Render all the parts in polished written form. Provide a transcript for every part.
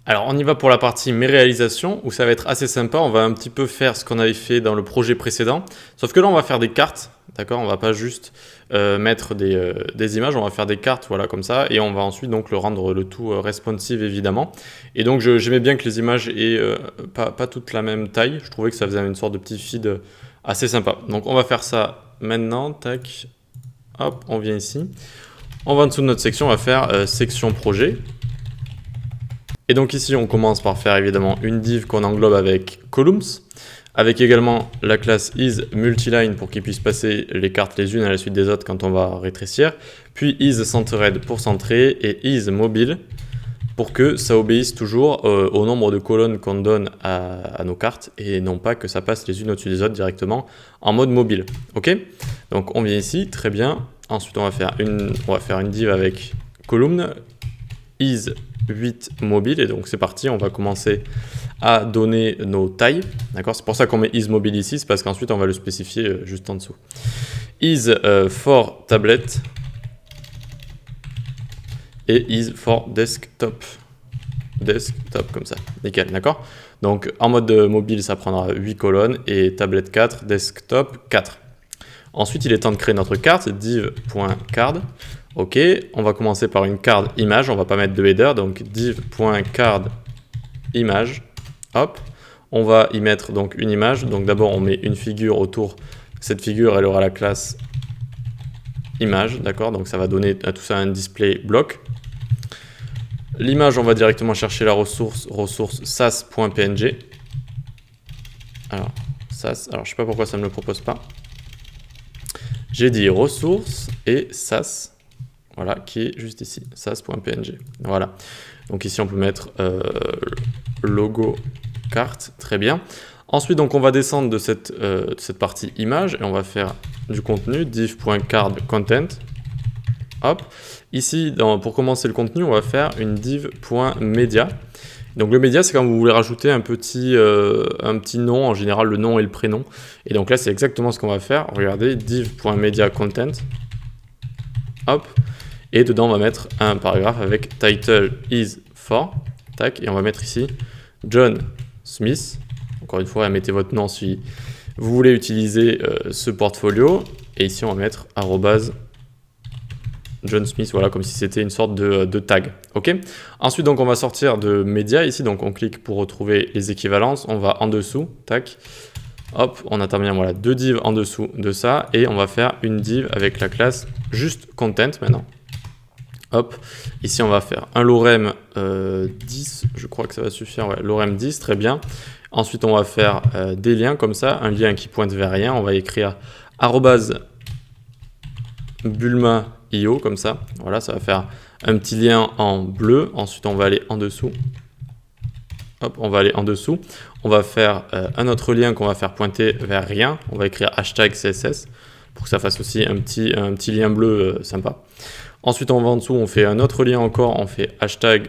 Alors, on y va pour la partie mes réalisations, où ça va être assez sympa. On va un petit peu faire ce qu'on avait fait dans le projet précédent. Sauf que là, on va faire des cartes, d'accord? On va pas juste mettre des images, on va faire des cartes, voilà, comme ça. Et on va ensuite donc le rendre le tout responsive, évidemment. Et donc, j'aimais bien que les images aient pas toutes la même taille. Je trouvais que ça faisait une sorte de petit feed assez sympa. Donc, on va faire ça maintenant. Tac, hop, on vient ici. On va en dessous de notre section, on va faire section projet. Et donc ici, on commence par faire évidemment une div qu'on englobe avec columns, avec également la classe isMultiline pour qu'il puisse passer les cartes les unes à la suite des autres quand on va rétrécir, puis isCentered pour centrer et isMobile pour que ça obéisse toujours au nombre de colonnes qu'on donne à nos cartes et non pas que ça passe les unes au-dessus des autres directement en mode mobile. Ok? Donc on vient ici, très bien. Ensuite, on va faire une div avec column is8 mobile et donc c'est parti, on va commencer à donner nos tailles, d'accord? C'est pour ça qu'on met isMobile ici, c'est parce qu'ensuite on va le spécifier juste en dessous. Is for tablet et is for desktop. Desktop comme ça, nickel, d'accord? Donc en mode mobile ça prendra 8 colonnes et tablette 4, desktop 4. Ensuite il est temps de créer notre carte, div.card. Ok, on va commencer par une card image, on va pas mettre de header, donc div.card image, hop, on va y mettre donc une image, donc d'abord on met une figure autour, cette figure elle aura la classe image, d'accord, donc ça va donner à tout ça un display block. L'image on va directement chercher la ressource sas.png, alors sas, alors je sais pas pourquoi ça ne me le propose pas, j'ai dit ressources et sas. Voilà, qui est juste ici, sas.png. Voilà. Donc ici, on peut mettre logo carte, très bien. Ensuite, donc, on va descendre de cette partie image et on va faire du contenu, div.card content. Hop. Ici, pour commencer le contenu, on va faire une div.media. Donc le média, c'est quand vous voulez rajouter un petit nom, en général le nom et le prénom. Et donc là, c'est exactement ce qu'on va faire. Regardez, div.media content. Hop. Et dedans, on va mettre un paragraphe avec title is for. Tac. Et on va mettre ici John Smith. Encore une fois, mettez votre nom si vous voulez utiliser ce portfolio. Et ici, on va mettre arrobase John Smith, voilà, comme si c'était une sorte de tag. Ok. Ensuite, donc, on va sortir de média ici. Donc, on clique pour retrouver les équivalences. On va en dessous. Tac. Hop, on a bien, voilà, deux divs en dessous de ça. Et on va faire une div avec la classe juste content maintenant. Hop, ici on va faire un lorem 10, je crois que ça va suffire, ouais, lorem 10, très bien. Ensuite on va faire des liens comme ça, un lien qui pointe vers rien, on va écrire @bulma.io comme ça, voilà, ça va faire un petit lien en bleu. Ensuite on va aller en dessous, hop, on va aller en dessous, on va faire un autre lien qu'on va faire pointer vers rien, on va écrire hashtag CSS pour que ça fasse aussi un petit lien bleu sympa. Ensuite, on va en dessous, on fait un autre lien encore, on fait hashtag,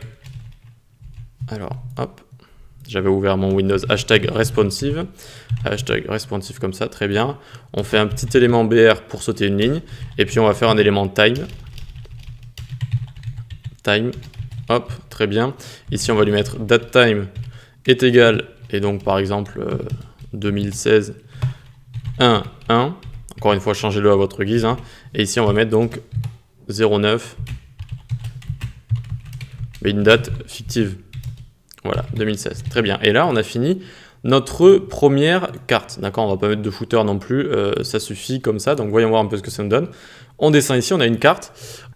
alors, hop, j'avais ouvert mon Windows, hashtag responsive comme ça, très bien. On fait un petit élément BR pour sauter une ligne, et puis on va faire un élément time, hop, très bien. Ici, on va lui mettre datetime est égal, et donc par exemple 2016 1 1. Encore une fois, changez-le à votre guise, hein. Et ici, on va mettre donc 09, mais une date fictive. Voilà, 2016. Très bien. Et là, on a fini notre première carte. D'accord, on va pas mettre de footer non plus. Ça suffit comme ça. Donc, voyons voir un peu ce que ça nous donne. On descend ici, on a une carte.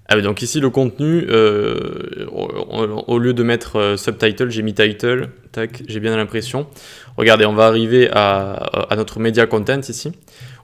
Ah oui, donc ici, le contenu, au lieu de mettre subtitle, j'ai mis title. Tac, j'ai bien l'impression. Regardez, on va arriver à notre media content ici.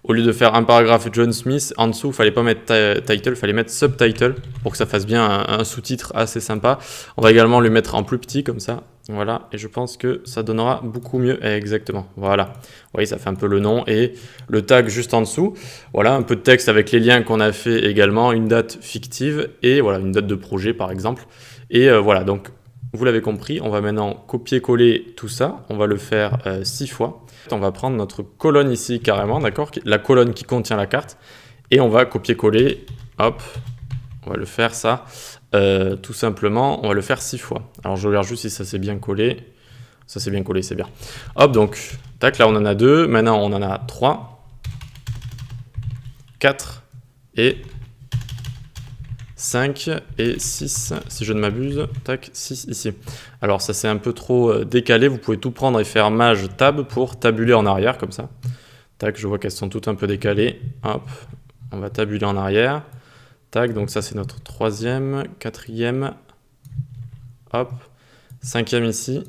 Au lieu de faire un paragraphe John Smith, en dessous, il ne fallait pas mettre title, il fallait mettre subtitle pour que ça fasse bien un sous-titre assez sympa. On va également le mettre en plus petit comme ça. Voilà, et je pense que ça donnera beaucoup mieux. Exactement, voilà. Vous voyez, ça fait un peu le nom et le tag juste en dessous. Voilà, un peu de texte avec les liens qu'on a fait également, une date fictive et voilà, une date de projet par exemple. Et voilà, donc vous l'avez compris, on va maintenant copier-coller tout ça. On va le faire 6 fois. On va prendre notre colonne ici carrément, d'accord, la colonne qui contient la carte, et on va copier-coller, hop, on va le faire ça tout simplement, on va le faire 6 fois. Alors je regarde juste si ça s'est bien collé. Ça s'est bien collé, c'est bien. Hop, donc, tac, là on en a 2. Maintenant on en a 3, 4 et 5 et 6, si je ne m'abuse. Tac, 6 ici. Alors ça c'est un peu trop décalé. Vous pouvez tout prendre et faire Maj Tab pour tabuler en arrière, comme ça. Tac, je vois qu'elles sont toutes un peu décalées. Hop, on va tabuler en arrière. Tac, donc ça c'est notre 3e, 4e. Hop, 5e ici.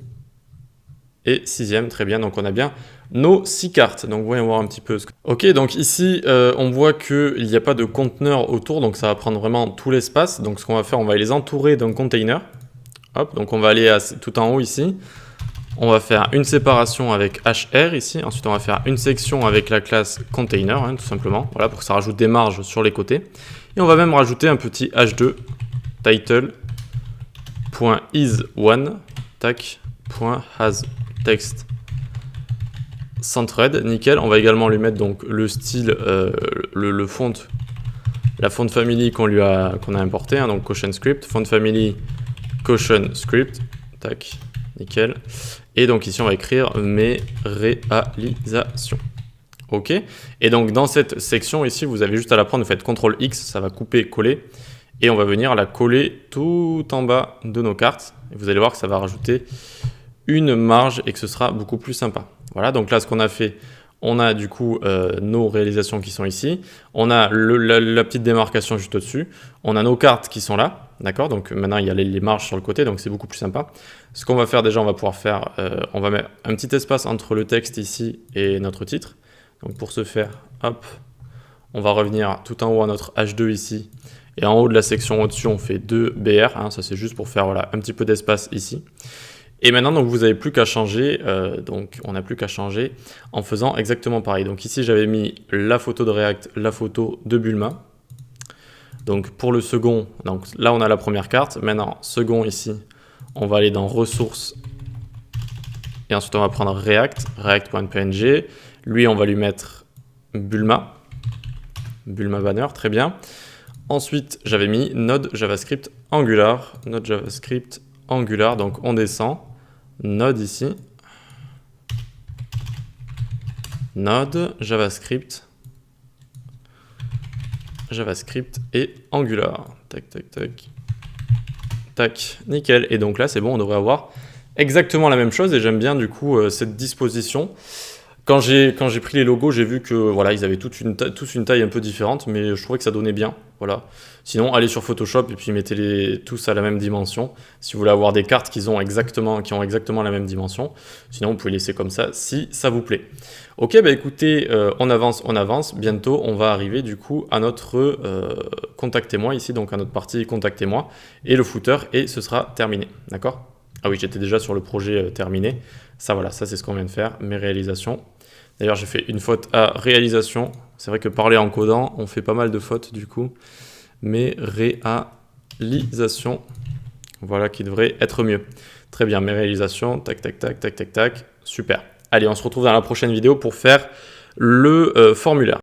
Et 6e, très bien, donc on a bien nos 6 cartes. Donc voyons voir un petit peu. Ok, donc ici, on voit qu'il n'y a pas de conteneur autour, donc ça va prendre vraiment tout l'espace. Donc ce qu'on va faire, on va les entourer d'un container. Hop, donc on va aller tout en haut ici. On va faire une séparation avec HR ici. Ensuite, on va faire une section avec la classe container, hein, tout simplement. Voilà, pour que ça rajoute des marges sur les côtés. Et on va même rajouter un petit h2 title.is1 tac, .has text centered, nickel. On va également lui mettre donc le style, le font, la font family qu'on a importé, hein, donc Caution Script, font family Caution Script, tac, nickel. Et donc ici on va écrire mes réalisations. Ok. Et donc dans cette section ici, vous avez juste à la prendre, vous faites CTRL X, ça va couper, coller, et on va venir la coller tout en bas de nos cartes. Et vous allez voir que ça va rajouter une marge et que ce sera beaucoup plus sympa. Voilà, donc là ce qu'on a fait, on a du coup nos réalisations qui sont ici, on a la petite démarcation juste au-dessus, on a nos cartes qui sont là, d'accord, donc maintenant il y a les marges sur le côté, donc c'est beaucoup plus sympa. Ce qu'on va faire déjà, on va pouvoir faire, on va mettre un petit espace entre le texte ici et notre titre. Donc pour ce faire, hop, on va revenir tout en haut à notre H2 ici, et en haut de la section au-dessus, on fait 2 BR, hein, ça c'est juste pour faire voilà, un petit peu d'espace ici. Et maintenant, donc, vous n'avez plus qu'à changer, donc on n'a plus qu'à changer en faisant exactement pareil. Donc ici, j'avais mis la photo de React, la photo de Bulma. Donc pour le second, donc là on a la première carte. Maintenant, second ici, on va aller dans ressources. Et ensuite, on va prendre React, react.png. Lui, on va lui mettre Bulma. Bulma banner, très bien. Ensuite, j'avais mis Node JavaScript Angular. Node JavaScript Angular, donc on descend. Node ici, Node, JavaScript et Angular. Tac, tac, tac. Tac, nickel. Et donc là, c'est bon, on devrait avoir exactement la même chose. Et j'aime bien du coup cette disposition. Quand j'ai pris les logos, j'ai vu que voilà, ils avaient tous une taille un peu différente, mais je trouvais que ça donnait bien. Voilà. Sinon, allez sur Photoshop et puis mettez-les tous à la même dimension. Si vous voulez avoir des cartes qui ont exactement la même dimension. Sinon, vous pouvez laisser comme ça si ça vous plaît. Ok, bah écoutez, on avance. Bientôt, on va arriver du coup à notre contactez-moi ici, donc à notre partie contactez-moi et le footer et ce sera terminé. D'accord ? Ah oui, j'étais déjà sur le projet terminé. Ça, voilà, ça c'est ce qu'on vient de faire, mes réalisations. D'ailleurs, j'ai fait une faute à réalisation. C'est vrai que parler en codant, on fait pas mal de fautes du coup. Mes réalisations, voilà qui devrait être mieux. Très bien, mes réalisations, tac, tac, tac, tac, tac, tac. Super. Allez, on se retrouve dans la prochaine vidéo pour faire le formulaire.